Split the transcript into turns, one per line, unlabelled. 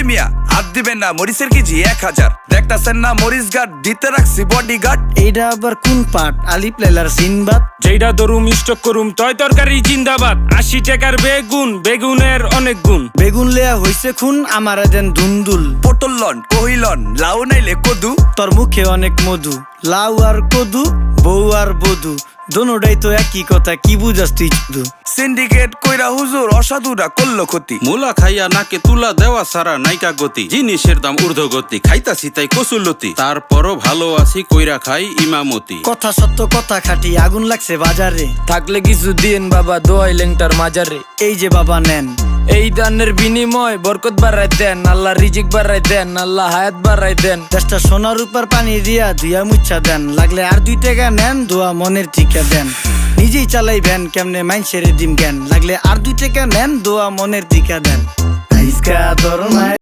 মিয়া হাত দিবেন না, মরিচের কেজি 1000। দেখতাছেন না মরিচ গার্ড দিতে রাখছি বডি গার্ড।
এইটা আবার কোন পাট? আলিপ লাইলার সিনবাদ।
যেইটা ধরুম স্টক করুম তয় তরকারি জিন্দাবাদ। 80 টাকার বেগুন, বেগুনের অনেক গুণ।
বেগুন লেয়া হইছে খুন, আমারে দেন দুন্দুল।
পটল লন, কহিলন, লাউ নাইলে কদু।
তোর মুখে অনেক মধু, লাউ আর কদু, বউ আর বধু, দোনোটাই তো একই কথা, কি বুঝাস তুই শুধু?
সিন্ডিকেট কইরা হুজুর অসাধুরা করলো ক্ষতি।
মুলা খাইয়া নাকে তুলা দেওয়া সারা নাইকা গতি। জিনিসের দাম ঊর্ধ্বগতি, খাইতাছি তাই কসুলতি। তারপরও ভালো আছি কইরা খাই ইমামতি।
কথা সত্য কথা খাটি, আগুন লাগছে বাজারে।
থাকলে কিছু দিয়েন বাবা, দোয়াই লেংটার মাজারে।
এই যে বাবা নেন,
এই দানের বিনিময় বরকত বাড়াই দেন, আল্লাহ রিজিক বাড়াই দেন, আল্লাহ হায়াত বাড়াই দেন।
দেশটা সোনার উপর পানি দিয়া ধুইয়া মুচ্ছা দেন। লাগলে আর 2 টাকা নেন, দোয়া মনের ঠিকা দেন। নিজেই চালাই ভ্যান, কেমনে মাইনসেরে দিম জ্ঞান। লাগলে আর 2 টাকা নেন, দোয়া মনের ঠিকা দেন। আইসকা তোর